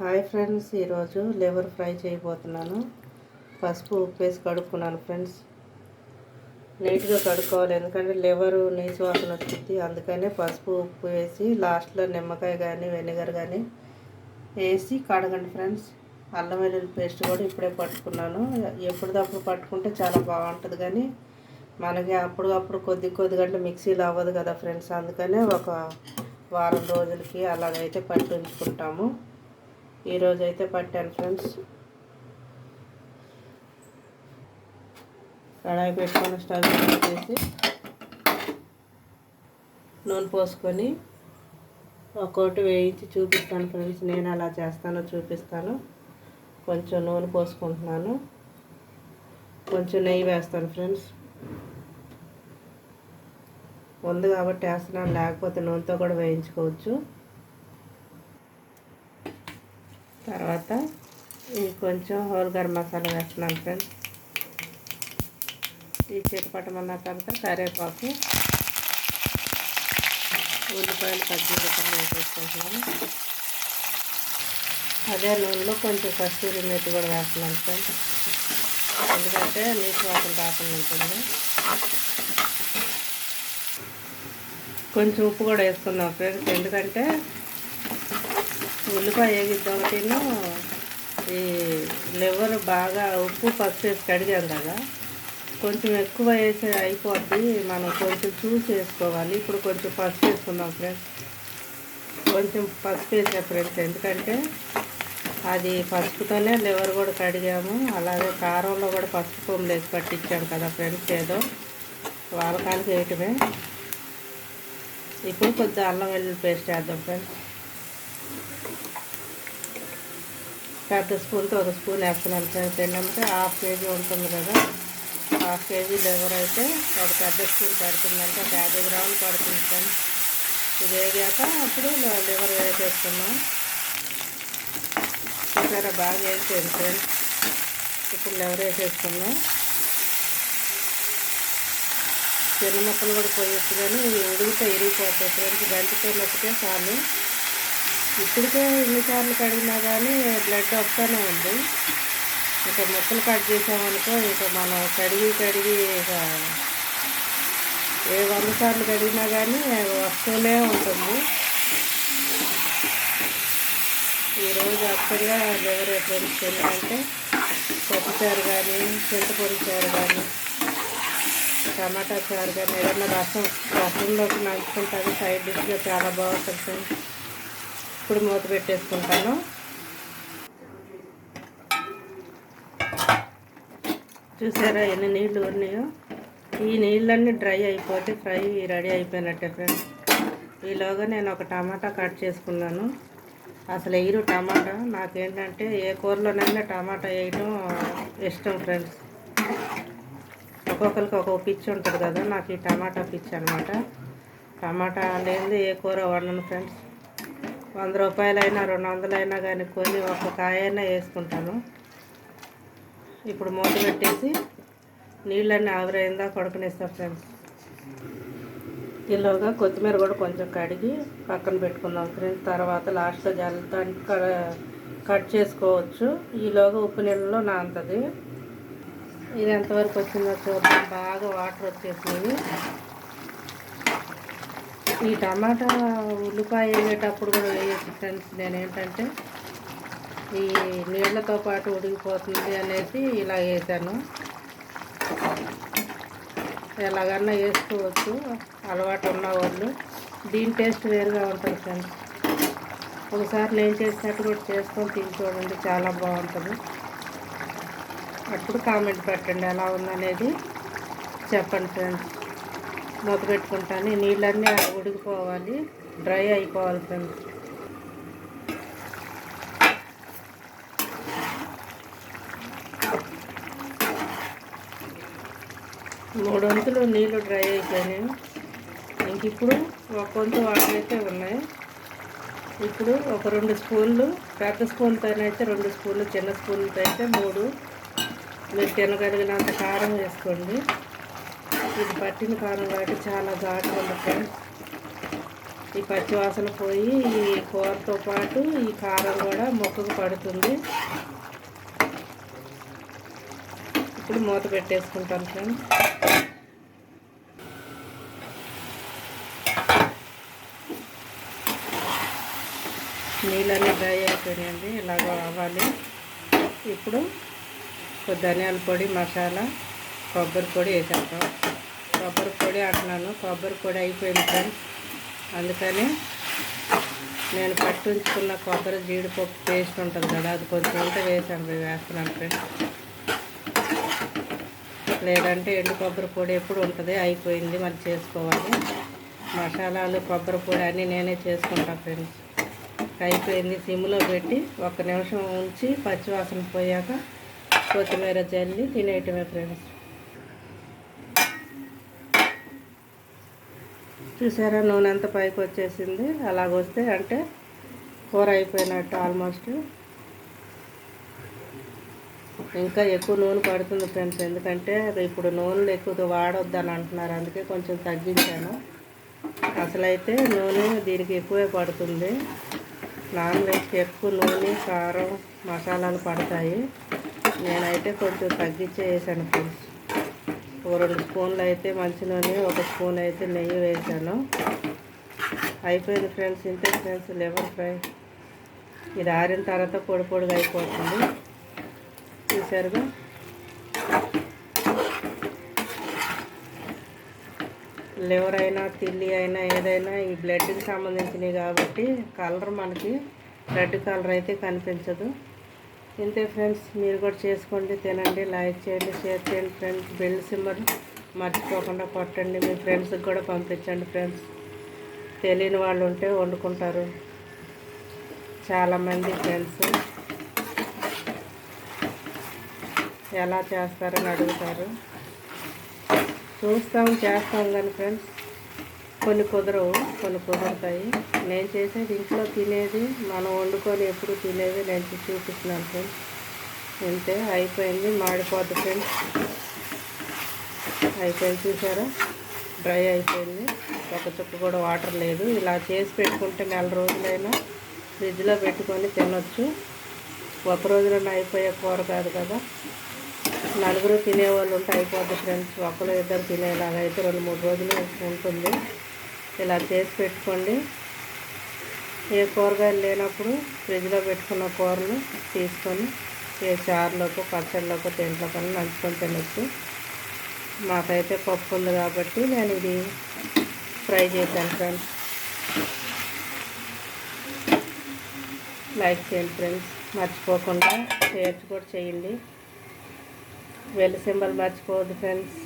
Hi friends, ఈరోజు liver fry చేయబోతున్నాను. పసుపు ఉప్పు వేసి కడుక్కున్నాను ఫ్రెండ్స్. నీట్గా కడుక్కోవాలి, ఎందుకంటే లివరు నీసు వాసన వచ్చింది. అందుకనే పసుపు ఉప్పు వేసి లాస్ట్లో నిమ్మకాయ కానీ వెనిగర్ కానీ వేసి కడగండి ఫ్రెండ్స్. అల్లం వెల్లుల్లి పేస్ట్ కూడా ఇప్పుడే పట్టుకున్నాను. ఎప్పటికప్పుడు పట్టుకుంటే చాలా బాగుంటుంది, కానీ మనకి అప్పటికప్పుడు కొద్ది గంటలు మిక్సీలో అవ్వదు కదా ఫ్రెండ్స్. అందుకనే ఒక వారం రోజులకి అలాగైతే పట్టి ఉంచుకుంటాము. ఈరోజు అయితే పట్టాను ఫ్రెండ్స్. కడాయి పెట్టుకొని స్టవ్ చేసి నూనె పోసుకొని ఒక్కొక్కటి వేయించి చూపిస్తాను ఫ్రెండ్స్. నేను అలా చేస్తానో చూపిస్తాను. కొంచెం నూనె పోసుకుంటున్నాను, కొంచెం నెయ్యి వేస్తాను ఫ్రెండ్స్. ఉంది కాబట్టి వేస్తున్నాను, లేకపోతే నూనెతో కూడా వేయించుకోవచ్చు. తర్వాత ఈ కొంచెం హోల్ గరం మసాలా వేస్తున్నాను ఫ్రెండ్స్. ఈ చిటపటమన్న తర్వాత కరివేపాకు, ఉల్లిపాయలు పచ్చిమిరపకాయలు వేసేసుకుంటున్నాను. అదే నూనెలో కొంచెం కస్తూరి మెత్తి కూడా వేస్తున్నాను ఫ్రెండ్స్, ఎందుకంటే నీటి వాసన రాకుండా ఉంటుంది. కొంచెం ఉప్పు కూడా వేసుకుందాం ఫ్రెండ్స్, ఎందుకంటే ఉల్లిపాయ వేగిద్దాం ఒకటిను. ఈ లివర్ బాగా ఉప్పు పసుపు వేసి కడిగాం కదా, కొంచెం ఎక్కువ వేసి అయిపోద్ది. మనం కొంచెం చూసి వేసుకోవాలి. ఇప్పుడు కొంచెం పసుపు వేసుకుందాం ఫ్రెండ్స్. కొంచెం పసుపు వేసా ఫ్రెండ్స్, ఎందుకంటే అది పసుపుతోనే లివర్ కూడా కడిగాము. అలాగే కారంలో కూడా పసుపు కొమ్ములు వేసి పట్టించాం కదా ఫ్రెండ్స్, ఏదో వారకానికి వేయటమే. ఇప్పుడు కొద్దిగా అల్లం వెల్లుల్లి పేస్ట్ వేద్దాం ఫ్రెండ్స్. పెద్ద స్పూన్తో ఒక స్పూన్ వేస్తున్నాను ఫ్రెండ్స్. ఏంటంటే హాఫ్ కేజీ ఉంటుంది కదా, హాఫ్ కేజీ లివర్ అయితే ఒక పెద్ద స్పూన్ పడుతుందంటే ఒక 50 గ్రాములు పడుతుంది ఫ్రెండ్స్. ఇది వేగాక అప్పుడు లివర్ వేసేస్తున్నాం. చూసారా, బాగా వేసేది ఫ్రెండ్స్. ఇప్పుడు లివర్ వేసేసుకున్నాం. చిన్న ముక్కలు కూడా పోయొచ్చు, కానీ ఉడికితే ఇరిగిపోతాయి ఫ్రెండ్స్. గంటితో నొక్కితే చాలు. ఇప్పటికే ఎన్నిసార్లు కడిగినా కానీ బ్లడ్ వస్తూనే ఉంది. ఇంకా ముక్కలు కట్ చేసామనుకో, ఇంకా మనం కడిగి ఇక 100 సార్లు కడిగినా కానీ వస్తూనే ఉంటుంది. ఈరోజు అక్కడగా లివర్ ఫ్రెండ్స్, ఎందుకంటే పప్పుచారు కానీ, చింతపండు చారు కానీ, టమాటా చారు కానీ, ఏదైనా రసంలోకి నంచుకుంటాను. సైడ్ డిష్గా చాలా బాగుంటుంది ఫ్రెండ్స్. ఇప్పుడు మూత పెట్టేసుకుంటాను. చూసారా ఎన్ని నీళ్ళు ఉన్నాయో. ఈ నీళ్ళన్నీ డ్రై అయిపోతే ఫ్రై రెడీ అయిపోయినట్టే ఫ్రెండ్స్. ఈలోగా నేను ఒక టమాటా కట్ చేసుకున్నాను. అసలు వేయరు టమాటా, నాకేంటంటే ఏ కూరలోనైనా టమాటా వేయడం ఇష్టం ఫ్రెండ్స్. ఒక్కొక్కరికి ఒక్కొక్క పిచ్చి ఉంటుంది కదా, నాకు ఈ టమాటా పిచ్చి అనమాట. టమాటా లేనిది ఏ కూర వండను ఫ్రెండ్స్. 100 రూపాయలైనా 200 అయినా కానీ కొని ఒక కాయైనా వేసుకుంటాను. ఇప్పుడు మూత పెట్టేసి నీళ్ళన్నీ ఆవిరైందా కొడుకునేస్తాను ఫ్రెండ్స్. ఈలోగా కొత్తిమీర కూడా కొంచెం కడిగి పక్కన పెట్టుకుందాం ఫ్రెండ్స్. తర్వాత లాస్ట్లో జల్లుతో కట్ చేసుకోవచ్చు. ఈలోగా ఉప్పు నీళ్ళలో నానుతుంది. ఇది ఎంతవరకు వచ్చిందో చూద్దాం. బాగా వాటర్ వచ్చేసినాయి. ఈ టమాటా ఉల్లిపాయ వేసేటప్పుడు కూడా వేయచ్చు ఫ్రెండ్స్. నేనేంటంటే ఈ నీళ్ళతో పాటు ఉడికిపోతుంది అనేసి ఇలా వేసాను. ఎలాగన్నా వేసుకోవచ్చు అలవాటు ఉన్న వాళ్ళు. దీని టేస్ట్ వేరుగా ఉంటుంది ఫ్రెండ్స్. ఒకసారి నేను చేసినట్టు కూడా చేసుకొని తిని చూడండి, చాలా బాగుంటుంది. అప్పుడు కామెంట్ పెట్టండి ఎలా ఉందనేది చెప్పండి ఫ్రెండ్స్. మూత పెట్టుకుంటాను. నీళ్ళన్నీ ఉడికిపోవాలి, డ్రై అయిపోవాలి ఫ్రెండ్స్. మూడు వంతులు నీళ్ళు డ్రై అయిపోయినాయి. ఇంక ఇప్పుడు ఒక వంతు వాటర్ అయితే ఉన్నాయి. ఇప్పుడు ఒక 2 స్పూన్లు, పెద్ద స్పూన్తోనైతే 2 స్పూన్లు, చిన్న స్పూన్లతో అయితే 3. మీరు తినగలిగినంత కారం వేసుకోండి. ఇది పట్టిన కారం కాబట్టి చాలా ఘాటుగా ఉంది ఫ్రెండ్స్. ఈ పచ్చివాసన పోయి ఈ కూరతో పాటు ఈ కారం కూడా ముక్కకు పడుతుంది. ఇప్పుడు మూత పెట్టేసుకుంటాను ఫ్రెండ్స్. నీళ్ళన్నీ డ్రై అయిపోయినాయండి, ఇలాగ అవ్వాలి. ఇప్పుడు ధనియాల పొడి, మసాలా, కొబ్బరి పొడి వేసేస్తాం. కొబ్బరి పొడి అంటున్నాను, కొబ్బరి పొడి అయిపోయింది ఫ్రెండ్స్. అందుకని నేను పట్టుంచుకున్న కొబ్బరి జీడిపప్పు పేస్ట్ ఉంటుంది కదా, అది కొంచెం ఉంటే వేస్తున్నాను ఫ్రెండ్స్. లేదంటే ఎండు కొబ్బరి పొడి ఎప్పుడు ఉంటుంది, అయిపోయింది, మరి చేసుకోవాలి. మసాలాలు, కొబ్బరి పొడి అన్నీ నేనే చేసుకుంటాను ఫ్రెండ్స్. అయిపోయింది. సిమ్లో పెట్టి 1 నిమిషం ఉంచి పచ్చివాసన పోయాక కొత్తిమీర జల్లి తినేయటమే ఫ్రెండ్స్. చూసారా, నూనె అంతా పైకి వచ్చేసింది. అలాగొస్తే అంటే కూర అయిపోయినట్టు ఆల్మోస్ట్. ఇంకా ఎక్కువ నూనె పడుతుంది ఫ్రెండ్స్, ఎందుకంటే ఇప్పుడు నూనెలు ఎక్కువ వాడొద్దని అంటున్నారు, అందుకే కొంచెం తగ్గించాను. అసలైతే నూనె దీనికి ఎక్కువే పడుతుంది. నాన్ వెజ్కి ఎక్కువ నూనె, కారం, మసాలాలు పడతాయి. నేనైతే కొంచెం తగ్గించే వేసాను ఫ్రెండ్స్. 2 స్పూన్లు అయితే మంచి నూనె, 1 స్పూన్ అయితే నెయ్యి వేసాను. అయిపోయింది ఫ్రెండ్స్. ఇంతే ఫ్రెండ్స్ లివర్ ఫ్రై. ఇది ఆరిన తర్వాత పొడి పొడిగా అయిపోతుంది. చూసారుగా, లివర్ అయినా తిల్లి అయినా ఏదైనా ఈ బ్లడ్కి సంబంధించినవి కాబట్టి కలర్ మనకి రెడ్ కలర్ అయితే కనిపించదు. ఇంతే ఫ్రెండ్స్, మీరు కూడా చేసుకోండి, తినండి, లైక్ చేయండి, షేర్ చేయండి ఫ్రెండ్స్. బెల్ సింబల్ మర్చిపోకుండా కొట్టండి, మీ ఫ్రెండ్స్కి కూడా పంపించండి ఫ్రెండ్స్. తెలియని వాళ్ళు ఉంటే వండుకుంటారు చాలామంది ఫ్రెండ్స్. ఎలా చేస్తారని అడుగుతారు. చేస్తాం కానీ ఫ్రెండ్స్ కొన్ని కుదరవు, కొన్ని కుదురుతాయి. నేను చేసేది ఇంట్లో తినేది, మనం వండుకొని ఎప్పుడు తినేది నేను చూపిస్తున్నాను ఫ్రెండ్స్. అంతే, అయిపోయింది. మాడిపోద్ది ఫ్రెండ్స్. అయిపోయింది, చూసారా, డ్రై అయిపోయింది. ఒక చుక్క కూడా వాటర్ లేదు. ఇలా చేసి పెట్టుకుంటే 4 రోజులైనా ఫ్రిడ్జ్లో పెట్టుకొని తినొచ్చు. 1 రోజులోనే అయిపోయే కూర కాదు కదా. 4 తినేవాళ్ళు ఉంటే అయిపోద్ది ఫ్రెండ్స్. 1-2 తినేలాగా అయితే 2-3 రోజులు ఉంటుంది. ఇలా చేసి పెట్టుకోండి. ఏ కూరగాయలు లేనప్పుడు ఫ్రిడ్జ్లో పెట్టుకున్న కూరలు తీసుకొని ఏ చారులోకి, పచ్చడిలోకి, దేంట్లోకి నంచుకొని తినొచ్చు. మాకైతే పప్పు ఉంది కాబట్టి నేను ఇది ఫ్రై చేశాను ఫ్రెండ్స్. లైక్ చేయండి ఫ్రెండ్స్, మర్చిపోకుండా షేర్ కూడా చేయండి. బెల్ సింబల్ మర్చిపోవద్దు ఫ్రెండ్స్.